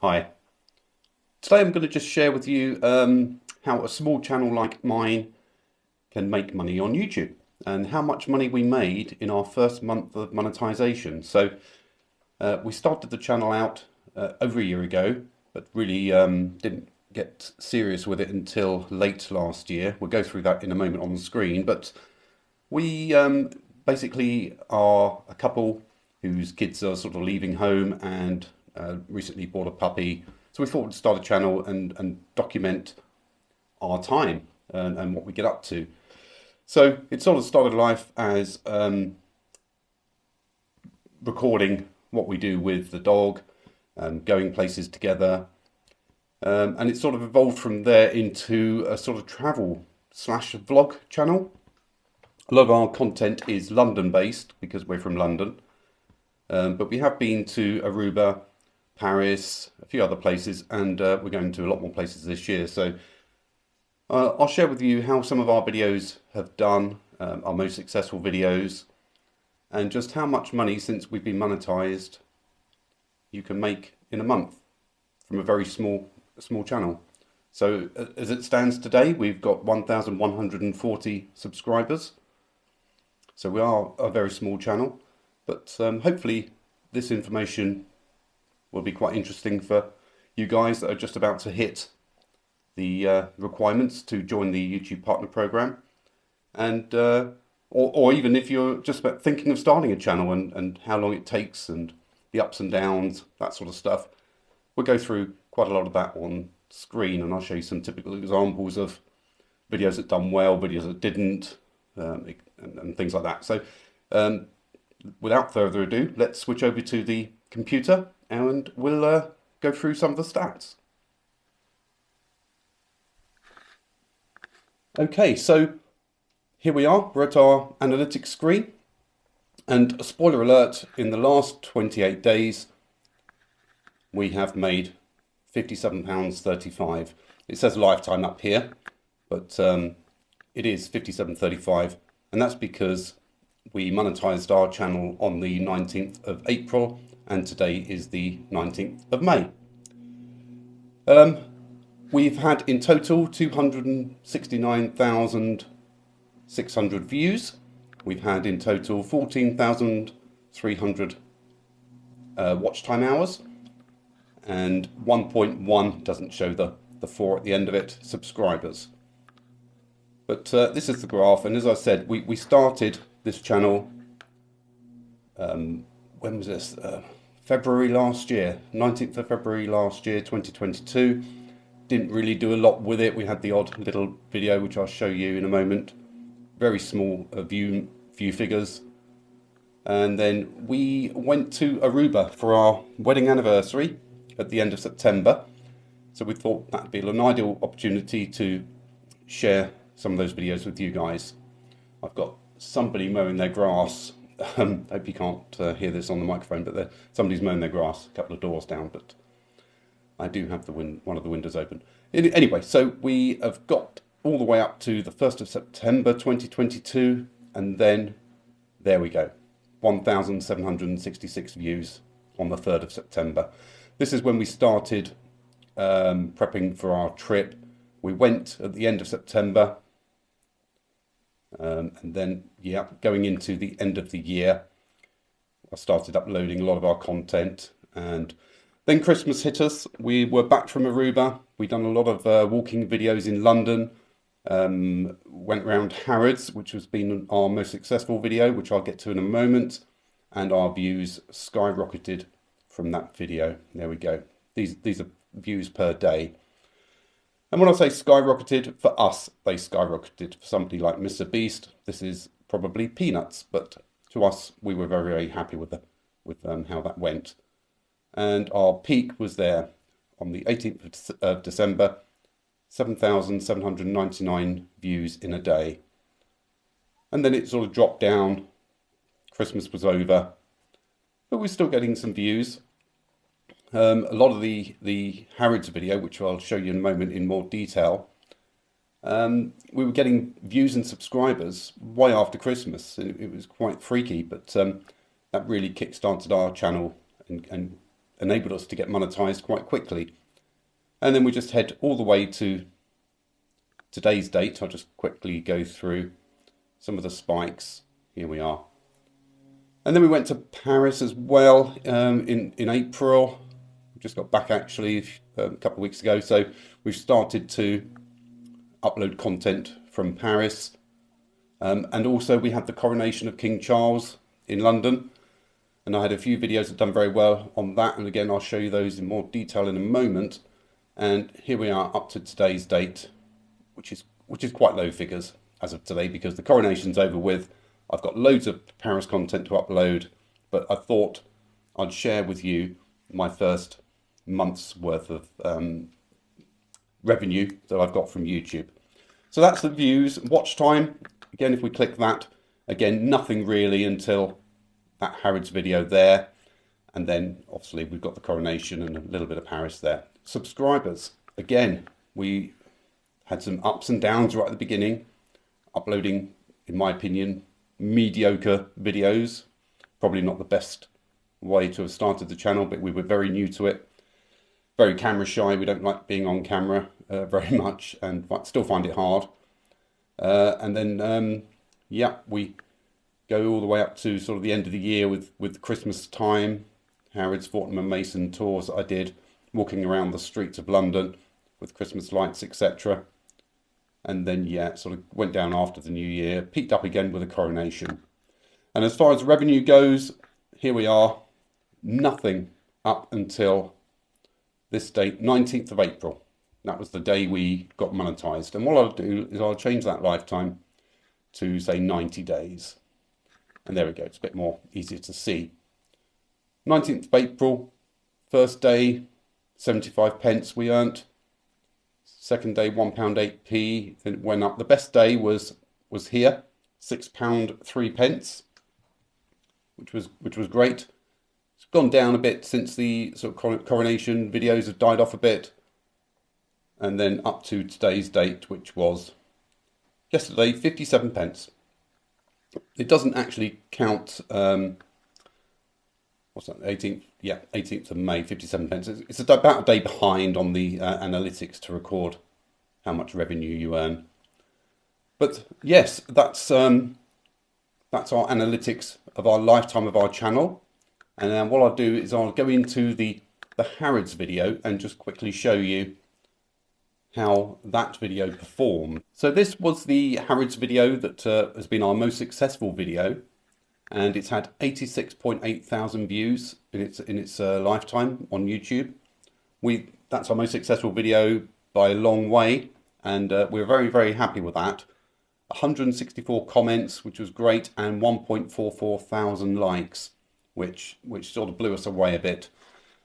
Hi. Today I'm going to just share with you how a small channel like mine can make money on YouTube and how much money we made in our first month of monetization. So we started the channel out over a year ago, but really didn't get serious with it until late last year. We'll go through that in a moment on the screen, but we basically are a couple whose kids are sort of leaving home and recently bought a puppy. So we thought we'd start a channel and document our time and what we get up to. So it sort of started life as recording what we do with the dog, going places together. And it sort of evolved from there into a sort of travel slash vlog channel. A lot of our content is London based because we're from London. But we have been to Aruba, Paris, a few other places, and we're going to a lot more places this year. So I'll share with you how some of our videos have done, our most successful videos, and just how much money since we've been monetized you can make in a month from a very small channel. So as it stands today, we've got 1,140 subscribers. So we are a very small channel, but hopefully this information will be quite interesting for you guys that are just about to hit the requirements to join the YouTube Partner Program, and or even if you're just about thinking of starting a channel and how long it takes and the ups and downs, that sort of stuff. We'll go through quite a lot of that on screen, and I'll show you some typical examples of videos that done well, videos that didn't, and things like that. So without further ado, let's switch over to the computer and we'll go through some of the stats. Okay, so here we are, we're at our analytics screen, and a spoiler alert, in the last 28 days we have made £57.35. It says lifetime up here, but it is £57.35, and that's because we monetized our channel on the 19th of April and today is the 19th of May. We've had in total 269,600 views. We've had in total 14,300 watch time hours, and 1.1, doesn't show the 4 at the end of it, subscribers. But this is the graph, and as I said, we started this channel, when was this? February last year, 19th of February last year, 2022. Didn't really do a lot with it. We had the odd little video, which I'll show you in a moment. Very small view figures. And then we went to Aruba for our wedding anniversary at the end of September. So we thought that'd be an ideal opportunity to share some of those videos with you guys. I've got somebody mowing their grass. Hope you can't hear this on the microphone, but somebody's mowing their grass a couple of doors down, but I do have one of the windows open. Anyway, so we have got all the way up to the 1st of September 2022, and then there we go, 1,766 views on the 3rd of September. This is when we started prepping for our trip. We went at the end of September, and then, yeah, going into the end of the year, I started uploading a lot of our content, and then Christmas hit us. We were back from Aruba. We'd done a lot of walking videos in London, went around Harrods, which has been our most successful video, which I'll get to in a moment, and our views skyrocketed from that video. There we go. These are views per day. And when I say skyrocketed, for us, they skyrocketed. For somebody like Mr. Beast, this is probably peanuts, but to us, we were very, very happy with how that went. And our peak was there on the 18th of December, 7,799 views in a day. And then it sort of dropped down. Christmas was over, but we're still getting some views. A lot of the Harrods video, which I'll show you in a moment in more detail, we were getting views and subscribers way after Christmas. It was quite freaky, but that really kick-started our channel and enabled us to get monetized quite quickly. And then we just head all the way to today's date. I'll just quickly go through some of the spikes. Here we are. And then we went to Paris as well in April. We just got back actually a couple of weeks ago. So we've started to upload content from Paris. And also we had the coronation of King Charles in London. And I had a few videos that done very well on that. And again, I'll show you those in more detail in a moment. And here we are up to today's date, which is quite low figures as of today because the coronation's over with. I've got loads of Paris content to upload, but I thought I'd share with you my first month's worth of revenue that I've got from YouTube. So that's the views. Watch time, again, if we click that, again, nothing really until that Harrods video there. And then obviously we've got the coronation and a little bit of Paris there. Subscribers, again, we had some ups and downs right at the beginning, uploading, in my opinion, mediocre videos. Probably not the best way to have started the channel, but we were very new to it, very camera shy. We don't like being on camera very much, and still find it hard. And then yeah, we go all the way up to sort of the end of the year with Christmas time, Harrods, Fortnum and Mason tours that I did, walking around the streets of London with Christmas lights, etc. And then, yeah, sort of went down after the new year, peaked up again with a coronation. And as far as revenue goes, here we are, nothing up until this date, 19th of April. That was the day we got monetized. And what I'll do is I'll change that lifetime to, say, 90 days. And there we go, it's a bit more easier to see. 19th of April, first day, 75 pence we earned. Second day, £1.08p, then it went up. The best day was here, £6.03, which was great. It's gone down a bit since the sort of coronation videos have died off a bit. And then up to today's date, which was yesterday, 57 pence. It doesn't actually count, what's that, 18th? Yeah, 18th of May, 57 pence. It's about a day behind on the analytics to record how much revenue you earn. But yes, that's our analytics of our lifetime of our channel. And then what I'll do is I'll go into the Harrods video and just quickly show you how that video performed. So this was the Harrods video that has been our most successful video. And it's had 86.8 thousand views in its lifetime on YouTube. That's our most successful video by a long way, and we're very, very happy with that. 164 comments, which was great, and 1.44 thousand likes, which sort of blew us away a bit.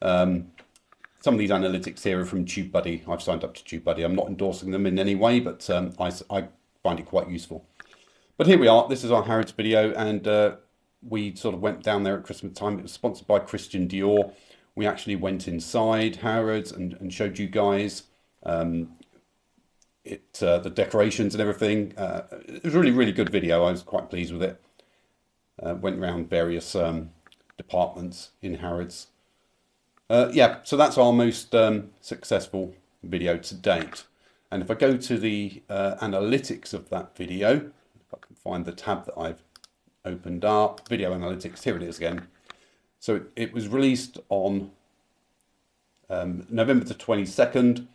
Some of these analytics here are from TubeBuddy. I've signed up to TubeBuddy. I'm not endorsing them in any way, but I find it quite useful. But here we are. This is our Harrods video, and we sort of went down there at Christmas time. It was sponsored by Christian Dior. We actually went inside Harrods and showed you guys the decorations and everything. It was a really, really good video. I was quite pleased with it. Went around various departments in Harrods. Yeah, so that's our most successful video to date. And if I go to the analytics of that video, if I can find the tab that I've opened up, video analytics, here it is again. So it was released on November the 22nd,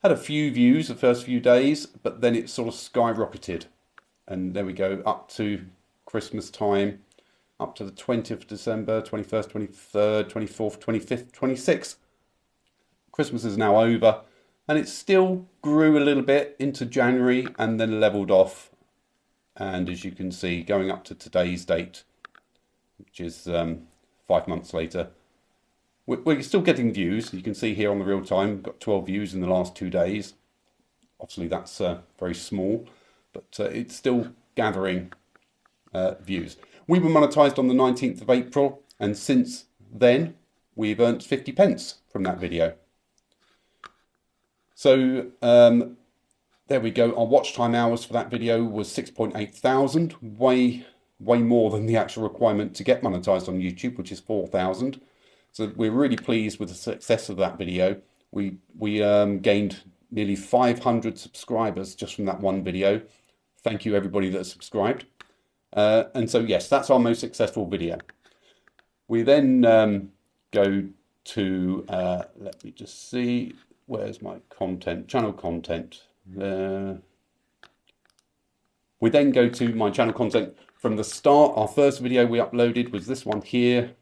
had a few views the first few days, but then it sort of skyrocketed. And there we go, up to Christmas time, up to the 20th of December, 21st, 23rd, 24th, 25th, 26th. Christmas is now over, and it still grew a little bit into January and then leveled off. And as you can see, going up to today's date, which is 5 months later, we're still getting views. You can see here on the real time, got 12 views in the last 2 days. Obviously that's very small, but it's still gathering views. We were monetized on the 19th of April, and since then we've earned 50 pence from that video. So there we go. Our watch time hours for that video was 6.8 thousand, way more than the actual requirement to get monetized on YouTube, which is 4,000. So we're really pleased with the success of that video. We gained nearly 500 subscribers just from that one video. Thank you everybody that subscribed. And so yes, that's our most successful video. We then go to, let me just see, where's my content, channel content. We then go to my channel content from the start. Our first video we uploaded was this one here.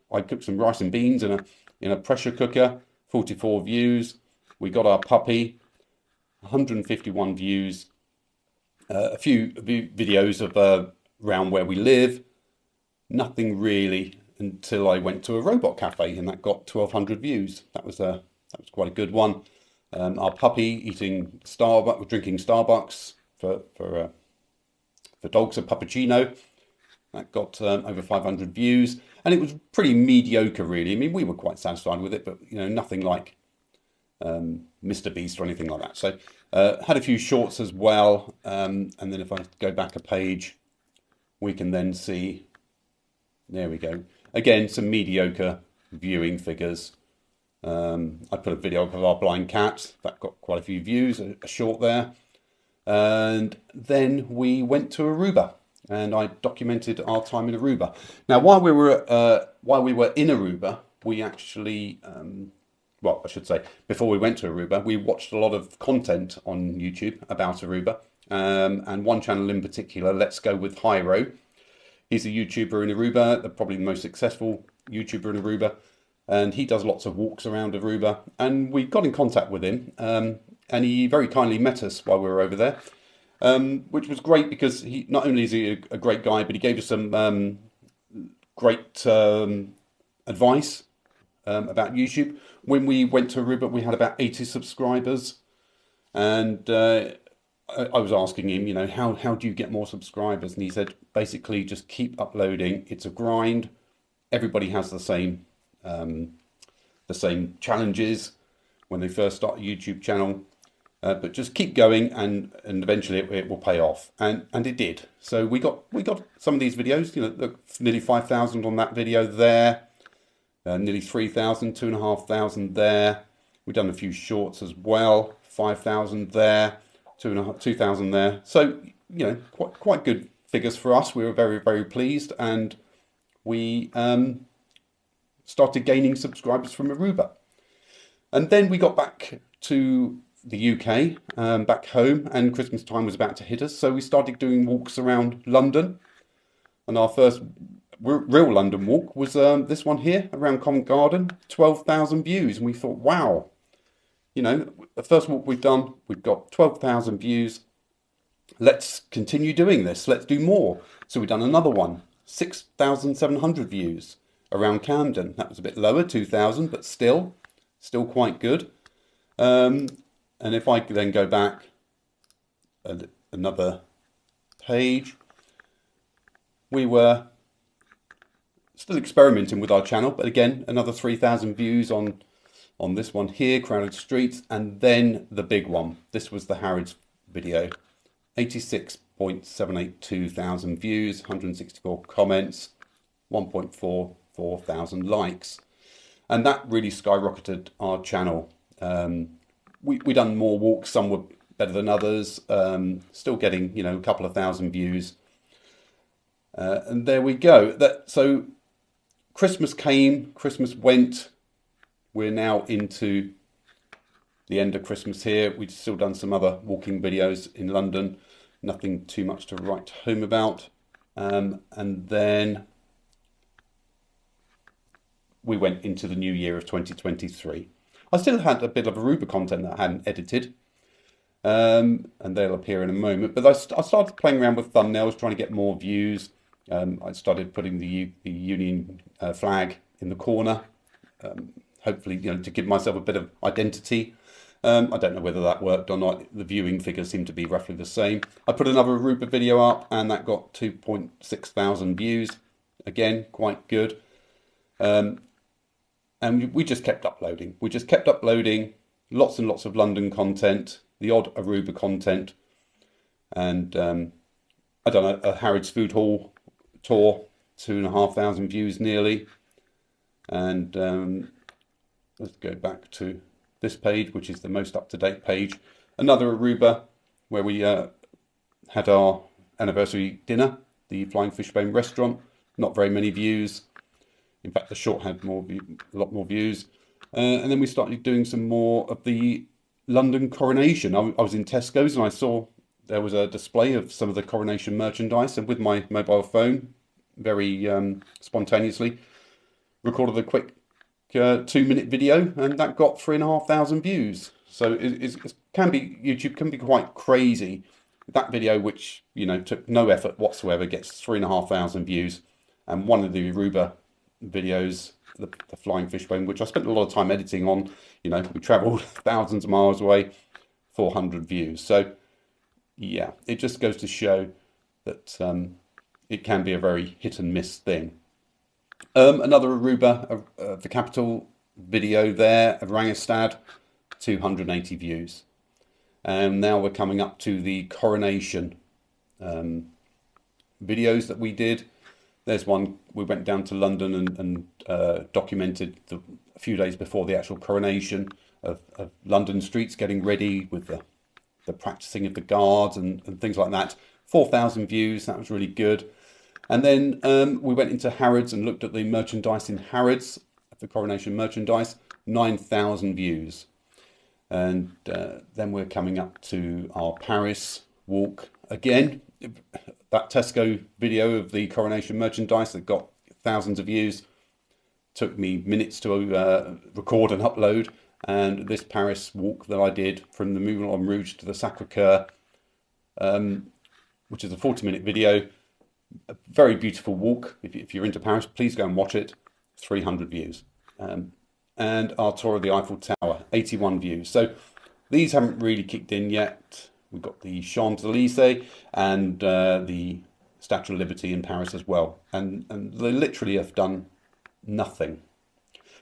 I cooked some rice and beans in a pressure cooker, 44 views. We got our puppy, 151 views. A few videos of around where we live. Nothing really until I went to a robot cafe, and that got 1,200 views. That was quite a good one. Our puppy eating Starbucks, drinking Starbucks for dogs, a puppuccino. That got over 500 views, and it was pretty mediocre, really. I mean, we were quite satisfied with it, but you know, nothing like Mr. Beast or anything like that. So had a few shorts as well, and then if I go back a page, we can then see. There we go. Again, some mediocre viewing figures. I put a video of our blind cat that got quite a few views, a short there. And then we went to Aruba, and I documented our time in Aruba. Now, while we were in Aruba, we actually, well, I should say, before we went to Aruba, we watched a lot of content on YouTube about Aruba, and one channel in particular, Let's Go with Hyro. He's a YouTuber in Aruba, probably the most successful YouTuber in Aruba, and he does lots of walks around Aruba. And we got in contact with him, and he very kindly met us while we were over there, which was great because he not only is he a great guy, but he gave us some great advice about YouTube. When we went to Aruba, we had about 80 subscribers, and I was asking him, you know, how do you get more subscribers? And he said, basically, just keep uploading. It's a grind. Everybody has the same challenges when they first start a YouTube channel, but just keep going, and eventually it will pay off. And it did. So we got some of these videos. You know, look, nearly 5,000 on that video there, nearly 3,000, 2,500 there. We've done a few shorts as well, 5,000 there. 2,000 there. So, you know, quite good figures for us. We were very, very pleased, and we started gaining subscribers from Aruba. And then we got back to the UK, back home, and Christmas time was about to hit us. So we started doing walks around London. And our first real London walk was this one here around Covent Garden, 12,000 views. And we thought, wow. You know, the first walk we've done, we've got 12,000 views. Let's continue doing this. Let's do more. So we've done another one, 6,700 views around Camden. That was a bit lower, 2,000, but still quite good. And if I then go back another page, we were still experimenting with our channel, but again, another 3,000 views on this one here, Crowded Streets, and then the big one. This was the Harrods video, 86.782 thousand views, 164 comments, 1.44 thousand likes, and that really skyrocketed our channel. We done more walks, some were better than others, still getting, you know, a couple of thousand views, and there we go. So Christmas came, Christmas went. We're now into the end of Christmas here. We've still done some other walking videos in London. Nothing too much to write home about. And then we went into the new year of 2023. I still had a bit of Aruba content that I hadn't edited. And they'll appear in a moment. But I started playing around with thumbnails, trying to get more views. I started putting the Union flag in the corner. Hopefully, you know, to give myself a bit of identity. I don't know whether that worked or not. The viewing figures seem to be roughly the same. I put another Aruba video up, and that got 2.6 thousand views. Again, quite good. And we just kept uploading. We just kept uploading lots and lots of London content, the odd Aruba content, and I don't know, a Harrods food hall tour, 2,500 views nearly. And let's go back to this page, which is the most up-to-date page. Another Aruba where we had our anniversary dinner, the Flying Fishbone restaurant. Not very many views. In fact, the short had a lot more views. And then we started doing some more of the London coronation. I was in Tesco's and I saw there was a display of some of the coronation merchandise, and with my mobile phone, very spontaneously, recorded a quick 2-minute video, and that got 3,500 views. So it can be, YouTube can be quite crazy. That video, which took no effort whatsoever, gets 3,500 views, and one of the Aruba videos, the Flying Fishbone, which I spent a lot of time editing on, we travelled thousands of miles away, 400 views. So yeah, it just goes to show that it can be a very hit and miss thing. Another Aruba, the capital video there, of Rangstad, 280 views. And now we're coming up to the coronation videos that we did. There's one, we went down to London and documented a few days before the actual coronation of London streets getting ready with the practicing of the guards and things like that. 4,000 views, that was really good. And then we went into Harrods and looked at the merchandise in Harrods, the coronation merchandise, 9,000 views. And then we're coming up to our Paris walk again. That Tesco video of the coronation merchandise that got thousands of views took me minutes to record and upload. And this Paris walk that I did from the Moulin Rouge to the Sacré-Cœur, which is a 40-minute video, a very beautiful walk. If you're into Paris, please go and watch it. 300 views. And our tour of the Eiffel Tower, 81 views. So these haven't really kicked in yet. We've got the Champs-Élysées and the Statue of Liberty in Paris as well. And they literally have done nothing.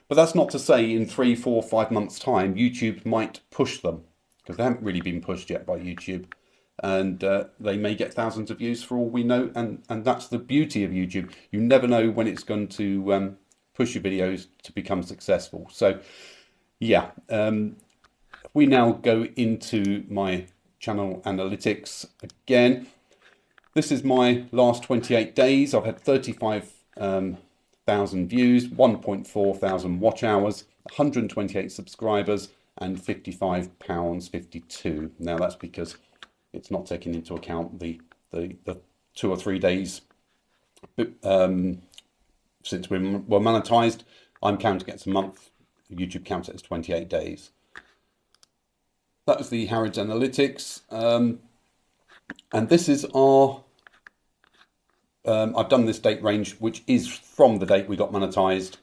But that's not to say in 3, 4, 5 months' time, YouTube might push them, because they haven't really been pushed yet by YouTube. And they may get thousands of views for all we know. And that's the beauty of YouTube. You never know when it's going to push your videos to become successful. So yeah, we now go into my channel analytics again. This is my last 28 days. I've had 35,000 views, 1.4 thousand watch hours, 128 subscribers, and £55.52. Now that's because it's not taking into account the 2 or 3 days since we're monetized. I'm counting it as a month. YouTube counts it as 28 days. That was the Harrods Analytics. And this is our, I've done this date range, which is from the date we got monetized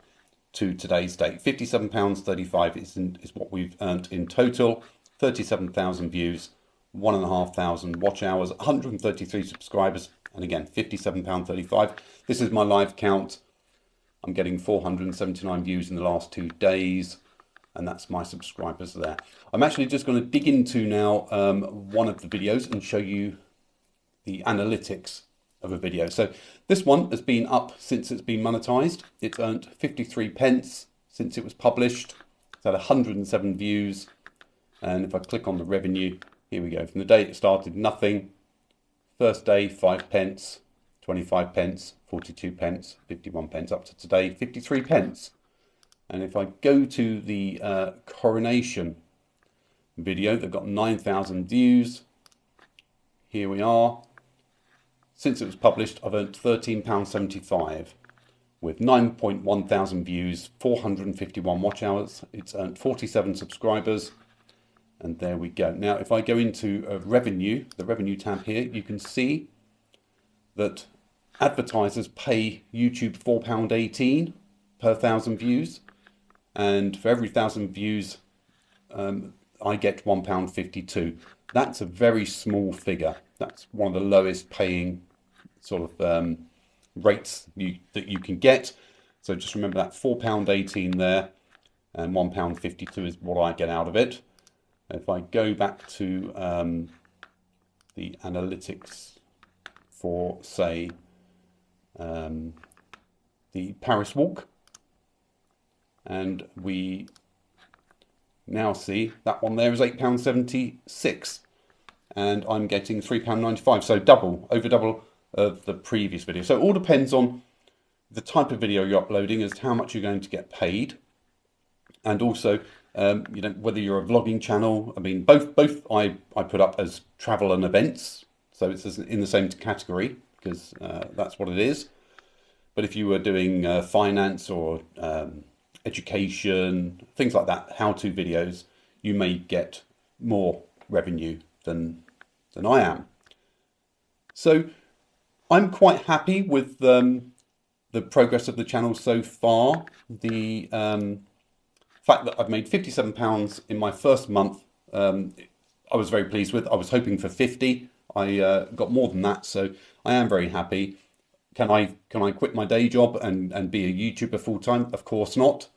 to today's date. £57.35 is what we've earned in total. 37,000 views, 1,500 watch hours, 133 subscribers, and again, £57.35. This is my live count. I'm getting 479 views in the last 2 days, and that's my subscribers there. I'm actually just going to dig into now one of the videos and show you the analytics of a video. So this one has been up since it's been monetized. It's earned 53 pence since it was published. It's had 107 views. And if I click on the revenue, here we go. From the day it started, nothing. First day, 5 pence, 25 pence, 42 pence, 51 pence, up to today, 53 pence. And if I go to the coronation video, they've got 9,000 views. Here we are. Since it was published, I've earned £13.75 with 9.1 thousand views, 451 watch hours. It's earned 47 subscribers. And there we go. Now, if I go into revenue, the revenue tab here, you can see that advertisers pay YouTube £4.18 per 1,000 views. And for every 1,000 views, I get £1.52. That's a very small figure. That's one of the lowest paying sort of rates that you can get. So just remember that £4.18 there, and £1.52 is what I get out of it. If I go back to the analytics for, say, the Paris walk, and we now see that one there is £8.76, and I'm getting £3.95, so over double of the previous video. So it all depends on the type of video you're uploading as to how much you're going to get paid, and also you know, whether you're a vlogging channel. I mean, both I put up as travel and events, so it's in the same category because that's what it is. But if you were doing finance or education, things like that, how-to videos, you may get more revenue than I am. So I'm quite happy with the progress of the channel so far. The fact that I've made £57 in my first month, I was very pleased with. I was hoping for 50. I got more than that, so I am very happy. Can I quit my day job and be a YouTuber full time? Of course not.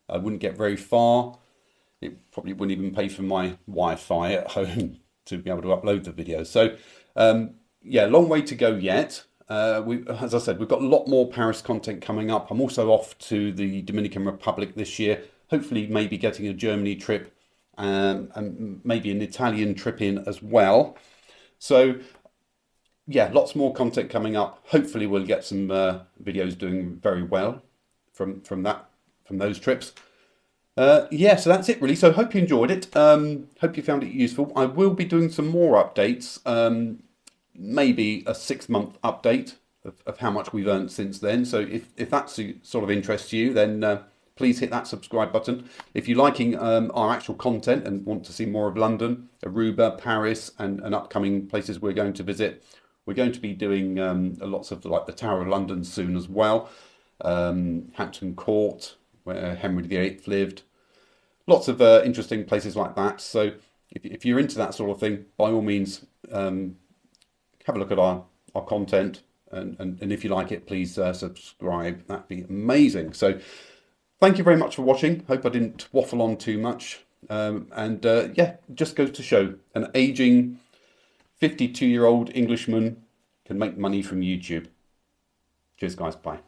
I wouldn't get very far. It probably wouldn't even pay for my Wi-Fi at home to be able to upload the videos. So yeah, long way to go yet. As I said, we've got a lot more Paris content coming up. I'm also off to the Dominican Republic this year. Hopefully maybe getting a Germany trip and maybe an Italian trip in as well. So yeah, lots more content coming up. Hopefully we'll get some videos doing very well from those trips. Yeah, so that's it really. So hope you enjoyed it. Hope you found it useful. I will be doing some more updates. Maybe a 6-month update of how much we've earned since then. So if that's sort of interests you, then please hit that subscribe button. If you're liking our actual content and want to see more of London, Aruba, Paris, and upcoming places we're going to visit, we're going to be doing lots of like the Tower of London soon as well. Hampton Court, where Henry VIII lived. Lots of interesting places like that. So if you're into that sort of thing, by all means, have a look at our content. And if you like it, please subscribe. That'd be amazing. So thank you very much for watching. Hope I didn't waffle on too much. Yeah, just goes to show an aging 52-year-old Englishman can make money from YouTube. Cheers, guys. Bye.